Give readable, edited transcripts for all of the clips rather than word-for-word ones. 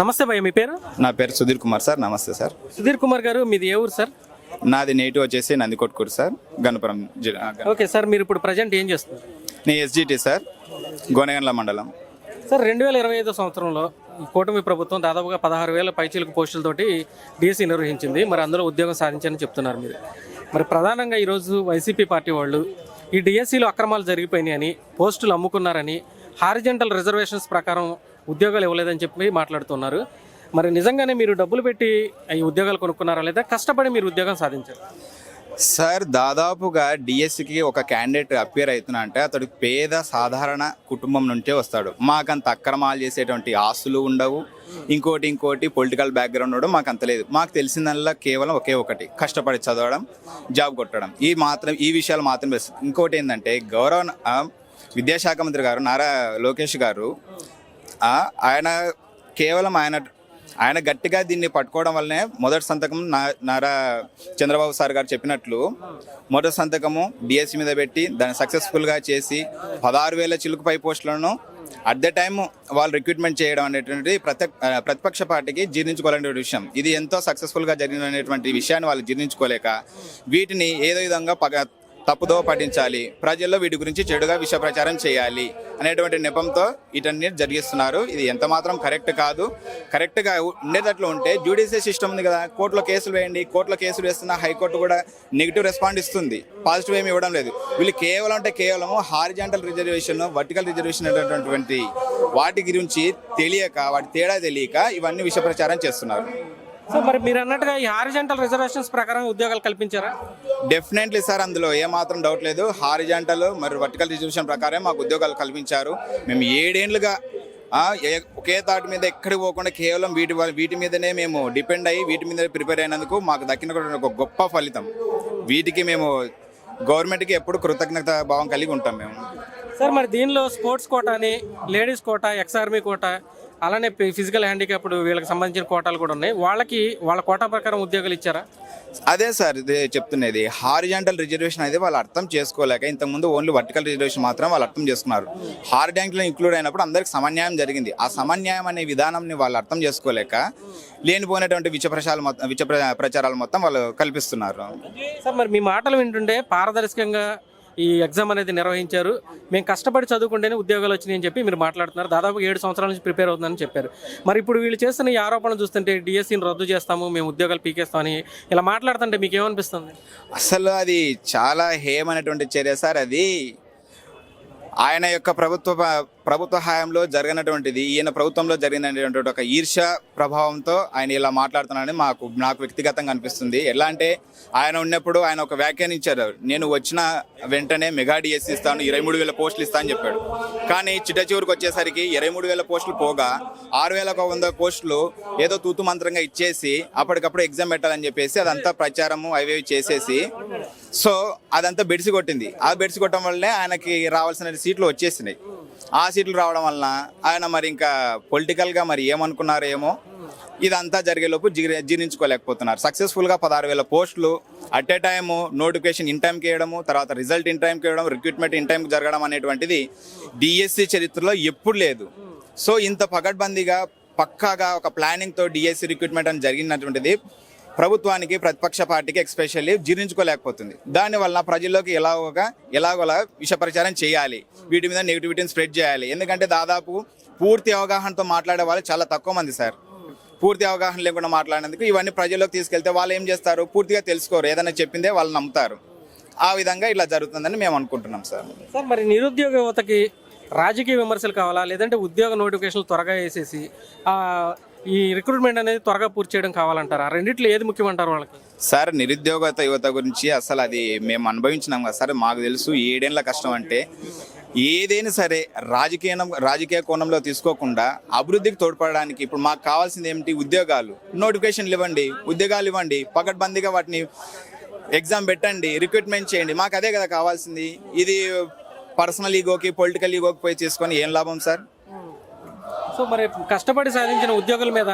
నమస్తే భయ్య, మీ పేరు? నా పేరు సుధీర్ కుమార్ సార్. నమస్తే సార్. సుధీర్ కుమార్ గారు, మీది ఏ ఊరు సార్? నాది నేటివ్ వచ్చేసి నందికొట్కూరు సార్, గణపురం జిల్లా. ఓకే సార్, మీరు ఇప్పుడు ప్రజెంట్ ఏం చేస్తున్నారు? నేను ఎస్జిటి సార్, గోనెగండ్ల మండలం. సార్ 2025 సంవత్సరంలో ఈ కూటమి ప్రభుత్వం దాదాపుగా 16,000 పైచీలకు పోస్టులతోటి డిఎస్సి నిర్వహించింది. మరి అందులో ఉద్యోగం సాధించారని చెప్తున్నారు మీరు. మరి ప్రధానంగా ఈరోజు వైసీపీ పార్టీ వాళ్ళు ఈ డిఎస్సిలో అక్రమాలు జరిగిపోయినాయని, పోస్టులు అమ్ముకున్నారని, హారిజెంటల్ రిజర్వేషన్స్ ప్రకారం ఉద్యోగాలు ఇవ్వలేదని చెప్పి మాట్లాడుతున్నారు. మరి నిజంగానే మీరు డబ్బులు పెట్టి ఈ ఉద్యోగాలు కొనుక్కున్నారా, లేదా కష్టపడి మీరు ఉద్యోగం సాధించారు? సార్, దాదాపుగా డిఎస్సికి ఒక క్యాండిడేట్ అపియర్ అవుతున్నా అంటే అతడు పేద సాధారణ కుటుంబం నుంచే వస్తాడు. మాకంత అక్రమాలు చేసేటువంటి ఆస్తులు ఉండవు, ఇంకోటి పొలిటికల్ బ్యాక్గ్రౌండ్ ఉండడం మాకు అంత లేదు. మాకు తెలిసిందల్లా కేవలం ఒకే ఒకటి, కష్టపడి చదవడం, జాబ్ కొట్టడం. ఈ విషయాలు మాత్రం బెస్ట్. ఇంకోటి ఏంటంటే విద్యాశాఖ మంత్రి గారు నారా లోకేష్ గారు ఆయన గట్టిగా దీన్ని పట్టుకోవడం వల్లనే మొదటి సంతకం నారా చంద్రబాబు సార్ గారు చెప్పినట్లు మొదటి సంతకము డిఎస్సి మీద పెట్టి దాన్ని సక్సెస్ఫుల్గా చేసి 16,000 చిలుకు పై పోస్టులను అట్ ద టైమ్ వాళ్ళు రిక్రూట్మెంట్ చేయడం అనేటువంటి ప్రతిపక్ష పార్టీకి జీర్ణించుకోవాలనే విషయం. ఇది ఎంతో సక్సెస్ఫుల్గా జరిగినటువంటి విషయాన్ని వాళ్ళు జీర్ణించుకోలేక వీటిని ఏదో విధంగా తప్పుదో పట్టించాలి, ప్రజల్లో వీటి గురించి చెడుగా విష ప్రచారం చేయాలి అనేటువంటి నెపంతో వీటన్ని జరిగిస్తున్నారు. ఇది ఎంత మాత్రం కరెక్ట్ కాదు. కరెక్ట్గా ఉండేటట్లు ఉంటే జ్యుడిషియల్ సిస్టమ్ ఉంది కదా, కోర్టులో కేసులు వేయండి. కోర్టులో కేసులు వేస్తున్న హైకోర్టు కూడా నెగిటివ్ రెస్పాండ్ ఇస్తుంది, పాజిటివ్ ఏమి ఇవ్వడం లేదు. వీళ్ళు కేవలం హారిజాంటల్ రిజర్వేషన్, వర్టికల్ రిజర్వేషన్ అనేటటువంటి వాటి గురించి తెలియక, వాటి తేడా తెలియక ఇవన్నీ విష ప్రచారం చేస్తున్నారు. సో మరి మీరు అన్నట్టుగా ఈ హారిజాంటల్ రిజర్వేషన్స్ ప్రకారం ఉద్యోగాలు కల్పించారా? డెఫినెట్లీ సార్, అందులో ఏమాత్రం డౌట్ లేదు. హారిజాంటల్ మరియు వర్టికల్ రిజర్వేషన్ ప్రకారం మాకు ఉద్యోగాలు కల్పించారు. మేము 7 ఏళ్లుగా ఒకే తాటి మీద ఎక్కడికి పోకుండా కేవలం వీటి మీదనే మేము డిపెండ్ అయ్యి వీటి మీద ప్రిపేర్ అయినందుకు మాకు దక్కిన ఒక గొప్ప ఫలితం. వీటికి మేము గవర్నమెంట్కి ఎప్పుడు కృతజ్ఞత భావం కలిగి ఉంటాం మేము. సార్, మరి దీనిలో స్పోర్ట్స్ కోటా అని, ladies quota, ex army quota, అలానే ఫిజికల్ హ్యాండిక్యాప్డ్ వీళ్ళకి సంబంధించిన కోటాలు కూడా ఉన్నాయి. వాళ్ళ కోటా ప్రకారం ఉద్యోగాలు ఇచ్చారా? అదే సార్, ఇదే చెప్తున్నది. హారిజాంటల్ రిజర్వేషన్ అయితే వాళ్ళు అర్థం చేసుకోలేక, ఇంతకుముందు ఓన్లీ వర్టికల్ రిజర్వేషన్ మాత్రం వాళ్ళు అర్థం చేసుకున్నారు. హారిజాంటల్ ఇంక్లూడ్ అయినప్పుడు అందరికి సమన్యాయం జరిగింది. ఆ సమన్యాయం అనే విధానంని వాళ్ళు అర్థం చేసుకోలేక లేనిపోయినటువంటి విష ప్రచారాలు మొత్తం వాళ్ళు కల్పిస్తున్నారు. సార్, మరి మీ మాటలు వింటుంటే పారదర్శకంగా ఈ ఎగ్జామ్ అనేది నిర్వహించారు, మేము కష్టపడి చదువుకుంటేనే ఉద్యోగాలు వచ్చినాయని చెప్పి మీరు మాట్లాడుతున్నారు. దాదాపు 7 సంవత్సరాల నుంచి ప్రిపేర్ అవుతుందని చెప్పారు. మరి ఇప్పుడు వీళ్ళు చేస్తున్న ఈ ఆరోపణలు చూస్తుంటే డిఎస్సిని రద్దు చేస్తాము, మేము ఉద్యోగాలు పీకేస్తామని ఇలా మాట్లాడుతుంటే మీకు ఏమనిపిస్తుంది? అసలు అది చాలా హేయమైనటువంటి చర్య సార్. అది ఆయన యొక్క ప్రభుత్వ హయాంలో జరిగినటువంటిది, ఈయన ప్రభుత్వంలో జరిగినటువంటి ఒక ఈర్ష్య ప్రభావంతో ఆయన ఇలా మాట్లాడుతున్నారని నాకు వ్యక్తిగతంగా అనిపిస్తుంది. ఎలా అంటే ఆయన ఉన్నప్పుడు ఆయన ఒక వ్యాఖ్యానించారు, నేను వచ్చిన వెంటనే మెగా డిఎస్సి ఇస్తాను, 23,000 పోస్టులు ఇస్తాను అని చెప్పాడు. కానీ చివరికి వచ్చేసరికి 23,000 పోస్టులు పోగా 6,100 పోస్టులు ఏదో తూతు మంత్రంగా ఇచ్చేసి అప్పటికప్పుడు ఎగ్జామ్ పెట్టాలని చెప్పేసి అదంతా ప్రచారము అవి చేసేసి సో అదంతా బెడిసి కొట్టింది. ఆ బెడిసి కొట్టడం వల్లనే ఆయనకి రావాల్సిన సీట్లు వచ్చేసినాయి. ఆ సీట్లు రావడం వలన ఆయన మరి ఇంకా పొలిటికల్గా మరి ఏమనుకున్నారో ఏమో, ఇదంతా జరిగేలోపు జీర్ణించుకోలేకపోతున్నారు. సక్సెస్ఫుల్గా 16,000 పోస్టులు at a time notification in టైంకి వేయడము, తర్వాత రిజల్ట్ ఇన్ టైంకి వేయడం, రిక్రూట్మెంట్ ఇన్ టైంకి జరగడం అనేటువంటిది డిఎస్సి చరిత్రలో ఎప్పుడు లేదు. సో ఇంత పకడ్బందీగా పక్కాగా ఒక ప్లానింగ్తో డిఎస్సి రిక్రూట్మెంట్ అని జరిగినటువంటిది ప్రభుత్వానికి, ప్రతిపక్ష పార్టీకి ఎక్స్పెషల్లీ జీర్ణించుకోలేకపోతుంది. దానివల్ల ప్రజల్లోకి ఎలాగోలా విష ప్రచారం చేయాలి, వీటి మీద నెగిటివిటీని స్ప్రెడ్ చేయాలి. ఎందుకంటే దాదాపు పూర్తి అవగాహనతో మాట్లాడే వాళ్ళు చాలా తక్కువ మంది సార్. పూర్తి అవగాహన లేకుండా మాట్లాడినందుకు ఇవన్నీ ప్రజల్లోకి తీసుకెళ్తే వాళ్ళు ఏం చేస్తారు, పూర్తిగా తెలుసుకోరు, ఏదైనా చెప్పిందే వాళ్ళు నమ్ముతారు. ఆ విధంగా ఇలా జరుగుతుందని మేము అనుకుంటున్నాం సార్. సార్, మరి నిరుద్యోగ యువతకి రాజకీయ విమర్శలు కావాలా, లేదంటే ఉద్యోగ నోటిఫికేషన్లు త్వరగా వేసేసి ఈ రిక్రూట్మెంట్ అనేది త్వరగా పూర్తి చేయడం కావాలంటారా? రెండిట్లో ఏది ముఖ్యమంటారు వాళ్ళకి? సార్, నిరుద్యోగత యువత గురించి అసలు అది మేము అనుభవించినాం కదా సార్. మాకు తెలుసు 7 ఏళ్ల కష్టం అంటే. ఏదైనా సరే రాజకీయ కోణంలో తీసుకోకుండా అభివృద్ధికి తోడ్పడడానికి ఇప్పుడు మాకు కావాల్సింది ఏమిటి? ఉద్యోగాలు, నోటిఫికేషన్లు ఇవ్వండి, ఉద్యోగాలు ఇవ్వండి, పకడ్బందీగా వాటిని ఎగ్జామ్ పెట్టండి, రిక్రూట్మెంట్ చేయండి. మాకు అదే కదా కావాల్సింది. ఇది పర్సనల్ ఈగోకి, పొలిటికల్ ఈగోకి పోయి తీసుకొని ఏం లాభం సార్? సో మరి కష్టపడి సాధించిన ఉద్యోగుల మీద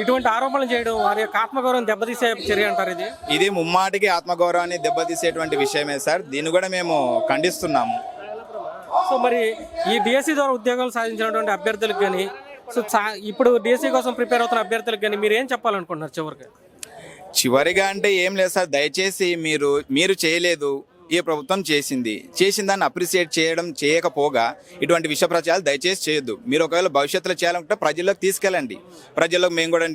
ఇటువంటి ఆరోపణలు చేయడం వారి యొక్క ఆత్మగౌరవం దెబ్బతీసే చర్య అంటారు. ఇది ముమ్మాటికి ఆత్మగౌరవాన్ని దెబ్బతీసేటువంటి విషయమే సార్. దీన్ని కూడా మేము ఖండిస్తున్నాము. సో మరి ఈ డిఎస్సి ద్వారా ఉద్యోగాలు సాధించినటువంటి అభ్యర్థులకు కానీ, సో ఇప్పుడు డిఎస్సి కోసం ప్రిపేర్ అవుతున్న అభ్యర్థులకు కానీ మీరు ఏం చెప్పాలనుకుంటున్నారు చివరికి? చివరిగా అంటే ఏం లేదు సార్, దయచేసి మీరు చేయలేదు, ఏ ప్రభుత్వం చేసిన దాన్ని అప్రిసియేట్ చేయకపోగా ఇటువంటి విషయ ప్రచారాలు దయచేసి చేయొద్దు. మీరు ఒకవేళ భవిష్యత్తులో చేయాలనుకుంటే ప్రజల్లోకి తీసుకెళ్ళండి. ప్రజల్లోకి మేము కూడా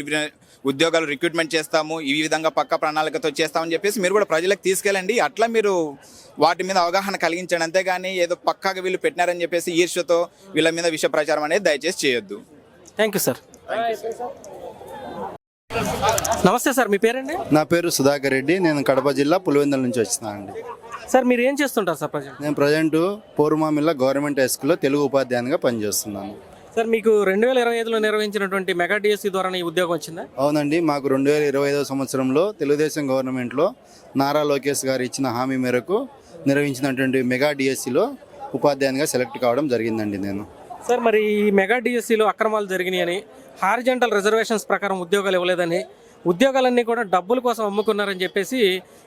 ఉద్యోగాలు రిక్రూట్మెంట్ చేస్తాము, ఈ విధంగా పక్క ప్రణాళికతో చేస్తామని చెప్పేసి మీరు కూడా ప్రజలకు తీసుకెళ్ళండి. అట్లా మీరు వాటి మీద అవగాహన కలిగించండి. అంతేగాని ఏదో పక్కాగా వీళ్ళు పెట్టినారని చెప్పేసి ఈర్ష్యతో వీళ్ళ మీద విషయ ప్రచారం అనేది దయచేసి చేయొద్దు. Thank you sir. నమస్తే సార్, మీ పేరండి? నా పేరు సుధాకర్ రెడ్డి. నేను కడప జిల్లా పులివెందుల నుంచి వచ్చినాను అండి. సార్ మీరు ఏం చేస్తుంటారు సార్ ప్రజెంట్? నేను ప్రజెంట్ పోరుమామిల్ల గవర్నమెంట్ హై స్కూల్లో తెలుగు ఉపాధ్యాయునిగా పనిచేస్తున్నాను. సార్ మీకు 2025లో నిర్వహించినటువంటి మెగా డిఎస్సి ద్వారా ఈ ఉద్యోగం వచ్చిందా? అవునండి, మాకు 2025 సంవత్సరంలో తెలుగుదేశం గవర్నమెంట్లో నారా లోకేష్ గారు ఇచ్చిన హామీ మేరకు నిర్వహించినటువంటి మెగా డిఎస్సిలో ఉపాధ్యాయునిగా సెలెక్ట్ కావడం జరిగిందండి నేను. సార్ మరి ఈ మెగా డిఎస్సిలో అక్రమాలు జరిగినాయని, హారిజంటల్ రిజర్వేషన్స్ ప్రకారం ఉద్యోగాలు ఇవ్వలేదని, ఉద్యోగాలన్నీ కూడా డబ్బుల కోసం అమ్ముకున్నారని చెప్పేసి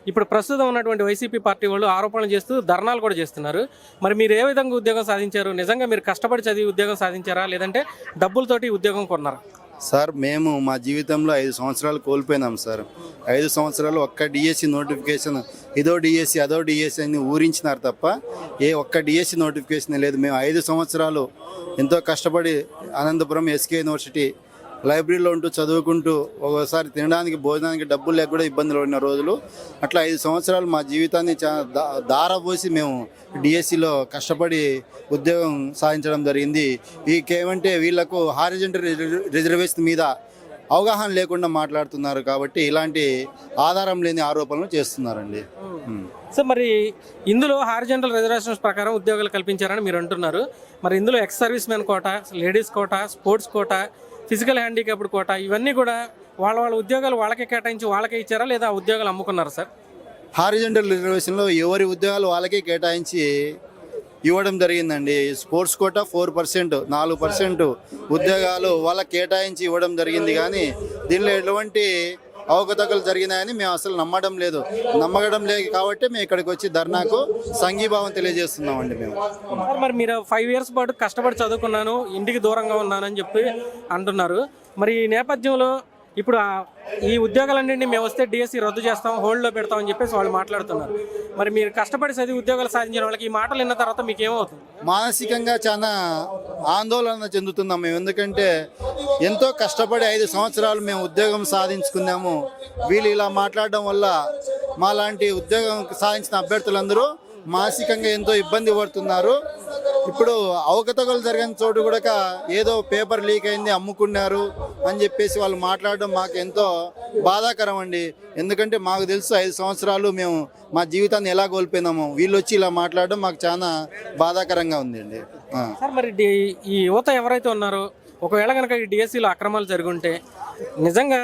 ఇప్పుడు ప్రస్తుతం ఉన్నటువంటి వైసీపీ పార్టీ వాళ్ళు ఆరోపణలు చేస్తూ ధర్నాలు కూడా చేస్తున్నారు. మరి మీరు ఏ విధంగా ఉద్యోగం సాధించారు? నిజంగా మీరు కష్టపడి చదివి ఉద్యోగం సాధించారా, లేదంటే డబ్బులతోటి ఉద్యోగం కొన్నారా? సార్ మేము మా జీవితంలో 5 సంవత్సరాలు కోల్పోయినాం సార్. 5 సంవత్సరాలు ఒక్క డిఎస్సి నోటిఫికేషన్, ఇదో డిఎస్సి అదో డిఎస్సి అని ఊరించినారు తప్ప ఏ ఒక్క డిఎస్సి నోటిఫికేషన్ లేదు. మేము 5 సంవత్సరాలు ఎంతో కష్టపడి అనంతపురం ఎస్కే యూనివర్సిటీ లైబ్రరీలో ఉంటూ చదువుకుంటూ ఒకసారి తినడానికి భోజనానికి డబ్బులు లేక కూడా ఇబ్బందులు పడిన రోజులు. అట్లా 5 సంవత్సరాలు మా జీవితాన్ని దారపోసి మేము డిఎస్సిలో కష్టపడి ఉద్యోగం సాధించడం జరిగింది. ఏమంటే వీళ్లకు హారిజంటల్ రిజర్వేషన్ మీద అవగాహన లేకుండా మాట్లాడుతున్నారు కాబట్టి ఇలాంటి ఆధారం లేని ఆరోపణలు చేస్తున్నారండి. సో మరి ఇందులో హారిజంటల్ రిజర్వేషన్స్ ప్రకారం ఉద్యోగాలు కల్పించారని మీరు అంటున్నారు. మరి ఇందులో ex servicemen quota, ladies quota, sports quota, physical handicapped quota ఇవన్నీ కూడా వాళ్ళ ఉద్యోగాలు వాళ్ళకే కేటాయించి వాళ్ళకే ఇచ్చారా, లేదా ఉద్యోగాలు అమ్ముకున్నారా సార్? హారిజంటల్ రిజర్వేషన్లో ఎవరి ఉద్యోగాలు వాళ్ళకే కేటాయించి ఇవ్వడం జరిగిందండి. స్పోర్ట్స్ కోటా 4%, 4% ఉద్యోగాలు వాళ్ళకి కేటాయించి ఇవ్వడం జరిగింది. కానీ దీనిలో ఎటువంటి అవకతవకలు జరిగినాయని మేము అసలు నమ్మడం లేదు కాబట్టి మేము ఇక్కడికి వచ్చి ధర్నాకు సంఘీభావం తెలియజేస్తున్నామండి మేము. మరి మీరు 5 years పాటు కష్టపడి చదువుకున్నాను, ఇంటికి దూరంగా ఉన్నానని చెప్పి అంటున్నారు. మరి ఈ నేపథ్యంలో ఇప్పుడు ఈ ఉద్యోగాలన్నింటినీ మేము వస్తే డిఎస్సి రద్దు చేస్తాం, హోల్డ్లో పెడతామని చెప్పేసి వాళ్ళు మాట్లాడుతున్నారు. మరి మీరు కష్టపడి చదివి ఉద్యోగాలు సాధించిన వాళ్ళకి ఈ మాటలు విన్న తర్వాత మీకు ఏమవుతుంది? మానసికంగా చాలా ఆందోళన చెందుతున్నాం మేము. ఎందుకంటే ఎంతో కష్టపడి 5 సంవత్సరాలు మేము ఉద్యోగం సాధించుకున్నాము. వీళ్ళు ఇలా మాట్లాడడం వల్ల మాలాంటి ఉద్యోగం సాధించిన అభ్యర్థులందరూ మానసికంగా ఎంతో ఇబ్బంది పడుతున్నారు. ఇప్పుడు అవకతవకలు జరిగిన చోటు కూడా ఏదో పేపర్ లీక్ అయింది, అమ్ముకున్నారు అని చెప్పేసి వాళ్ళు మాట్లాడడం మాకు ఎంతో బాధాకరం అండి. ఎందుకంటే మాకు తెలుసు 5 సంవత్సరాలు మేము మా జీవితాన్ని ఎలా కోల్పోయినామో, వీళ్ళు వచ్చి ఇలా మాట్లాడడం మాకు చాలా బాధాకరంగా ఉంది అండి. సార్ మరి ఈ యువత ఎవరైతే ఉన్నారో, ఒకవేళ కనుక ఈ డిఎస్సిలో అక్రమాలు జరుగుంటే నిజంగా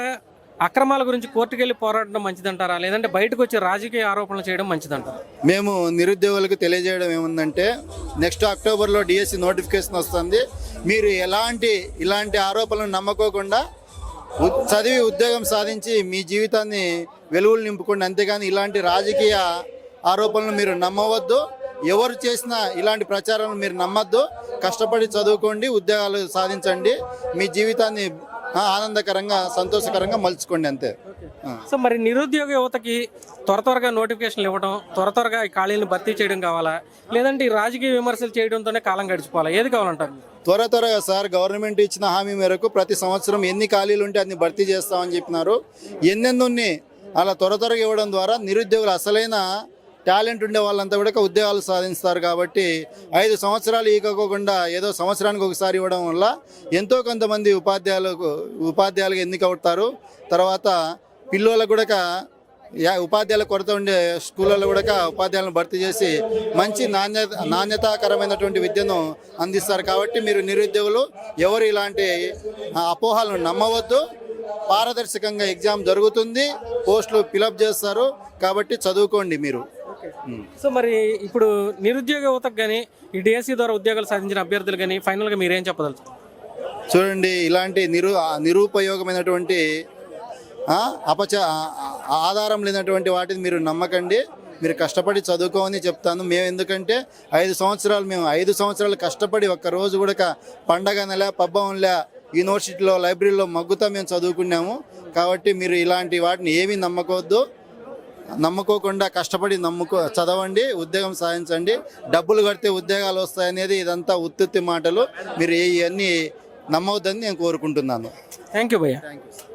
అక్రమాల గురించి కోర్టుకు వెళ్ళి పోరాడడం మంచిదంటారా, లేదంటే బయటకు వచ్చి రాజకీయ ఆరోపణలు చేయడం మంచిదంటారా? మేము నిరుద్యోగులకు తెలియజేయడం ఏముందంటే, నెక్స్ట్ అక్టోబర్లో డిఎస్సి నోటిఫికేషన్ వస్తుంది. మీరు ఇలాంటి ఆరోపణలను నమ్మకోకుండా చదివి ఉద్యోగం సాధించి మీ జీవితాన్ని వెలుగులు నింపుకోండి. అంతేగాని ఇలాంటి రాజకీయ ఆరోపణలు మీరు నమ్మవద్దు. ఎవరు చేసినా ఇలాంటి ప్రచారాలను మీరు నమ్మద్దు. కష్టపడి చదువుకోండి, ఉద్యోగాలు సాధించండి, మీ జీవితాన్ని ఆనందకరంగా సంతోషకరంగా మలుచుకోండి అంతే. సో మరి నిరుద్యోగ యువతకి త్వరగా నోటిఫికేషన్లు ఇవ్వడం, త్వరగా ఈ ఖాళీలను భర్తీ చేయడం కావాలా, లేదంటే ఈ రాజకీయ విమర్శలు చేయడంతోనే కాలం గడిచిపోవాలా? ఏది కావాలంటారు? త్వరగా సార్, గవర్నమెంట్ ఇచ్చిన హామీ మేరకు ప్రతి సంవత్సరం ఎన్ని ఖాళీలు ఉంటే అన్ని భర్తీ చేస్తామని చెప్పినారు. ఎన్నెన్ని అలా త్వరగా ఇవ్వడం ద్వారా నిరుద్యోగులు అసలైన టాలెంట్ ఉండే వాళ్ళంతా కూడా ఉద్యోగాలు సాధిస్తారు. కాబట్టి 5 సంవత్సరాలు ఈకోకుండా ఏదో సంవత్సరానికి ఒకసారి ఇవ్వడం వల్ల ఎంతో కొంతమంది ఉపాధ్యాయులుగా ఎన్నికవుతారు. తర్వాత పిల్లలకు కూడా ఉపాధ్యాయుల కొరత ఉండే స్కూళ్ళలో కూడా ఉపాధ్యాయులను భర్తీ చేసి మంచి నాణ్యతాకరమైనటువంటి విద్యను అందిస్తారు. కాబట్టి మీరు నిరుద్యోగులు ఎవరు ఇలాంటి అపోహలను నమ్మవద్దు. పారదర్శకంగా ఎగ్జామ్ జరుగుతుంది, పోస్టులు ఫిలప్ చేస్తారు. కాబట్టి చదువుకోండి మీరు. సో మరి ఇప్పుడు నిరుద్యోగ యువతకు కానీ ఈ డిఎస్సి ద్వారా ఉద్యోగాలు సాధించిన అభ్యర్థులు కానీ ఫైనల్గా మీరేం చెప్పదలుచు? చూడండి, ఇలాంటి నిరుపయోగమైనటువంటి ఆధారం లేనటువంటి వాటిని మీరు నమ్మకండి. మీరు కష్టపడి చదువుకోమని చెప్తాను. మేము ఎందుకంటే 5 సంవత్సరాలు కష్టపడి ఒక్కరోజు కూడా పండగ నెల పబ్బం నెల యూనివర్సిటీలో లైబ్రరీలో మగ్గుతా మేము చదువుకున్నాము. కాబట్టి మీరు ఇలాంటి వాటిని ఏమీ నమ్ముకోకుండా కష్టపడి చదవండి, ఉద్యోగం సాధించండి. డబ్బులు కడితే ఉద్యోగాలు వస్తాయనేది ఇదంతా ఉత్తుత్తి మాటలు. మీరు ఇవన్నీ నమ్మవద్దని నేను కోరుకుంటున్నాను. థ్యాంక్ యూ భయ్య. Thank you.